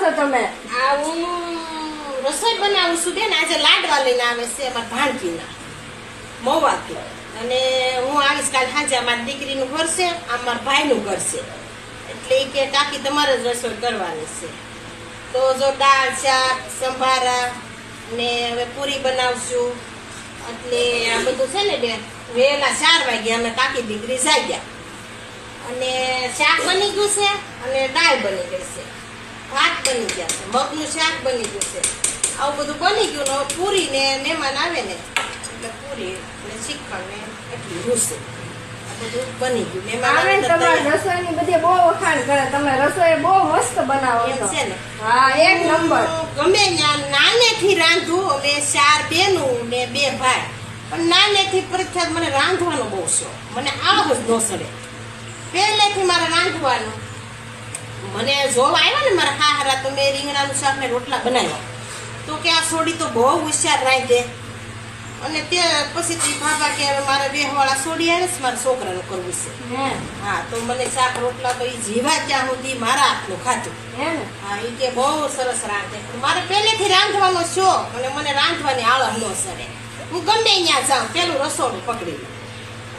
છો તમે? આ હું રસોઈ બનાવું છું બેન. આજે લાડવા લઈને આવે છે અમારા ભાણકીના મોવાથી, અને હું આવીશ કાલ સાંજે. અમારી દીકરીનું ઘર છે, અમારા ભાઈનું ઘર છે, એટલે એ કે કાકી તમારે જ રસોઈ કરવાની છે. તો જો દાળ, શાક, સંભારા ને હવે પૂરી બનાવશું. એટલે આ બધું છે ને બેન, વહેલા 4 વાગે અમે કાકી દીકરી જાગ્યા, અને શાક બની ગયું છે અને દાળ બની ગઈ છે, ભાત બની ગયા છે, મગનું શાક બની ગયું છે. આવું બધું બની ગયું ને હવે પૂરી ને મહેમાન આવે ને એટલે પૂરી ને શ્રીખંડ ને એટલી રૂસે આ બધું બની ગયું. મહેમાન તમારી રસોઈની બધી બહુ વખાણ કરે, તમે રસોઈ બહુ મસ્ત બનાવો એમ છો. છે ને. હા, એક નંબર. ગમે ત્યાં નાનેથી રાંધું. અમે 4 બહેનું ને 2 ભાઈ, પણ નાનેથી પ્રખ્યાત મને રાંધવાનો બહુ શોખ. મને આળસ જ ન સડે પહેલેથી મારે રાંધવાનું. મને જોવા આવ્યા ને મારા હાહરા, તો મેં રીંગણાનું શાક ને રોટલા બનાવ્યા, તો કે આ સોડી તો બહુ હોશિયાર રાંધે. અને તે પછી ભાભા કે હવે મારા બેહવાળા સોડી આવે છે, મારા છોકરાનું કરવું છે. હા, તો મને શાક રોટલા તો એ જીવા ત્યાં સુધી મારા હાથનું ખાધું. હા, એ કે બહુ સરસ રાંધે. મારે પહેલેથી રાંધવાનો શોખ, અને મને રાંધવાની આળસ ન સડે. હું ગમે ત્યાં જાઉં પેલું રસોડું પકડી લઉં.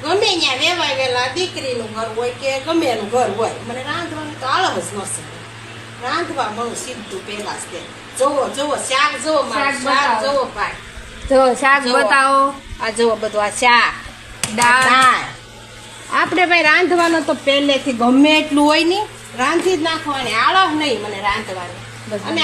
ગમે ત્યાં વેવાય વેલા દીકરીનું ઘર હોય કે ગમે એનું ઘર હોય, મને રાંધવાની તો આળસ જ ન સડે. રાંધવા બહુ સીધું પેલા જ તે. જોવો જોવો શાક જોવો, મારું શાક જોવો ભાઈ. જો શાક બતાવો. આ જોવો બધું, આ શાક, દાળ. આપણે ભાઈ રાંધવાનો તો પહેલેથી ગમે એટલું હોય ને રાંધી જ નાખવાની, આળસ નહીં મને રાંધવાની. અને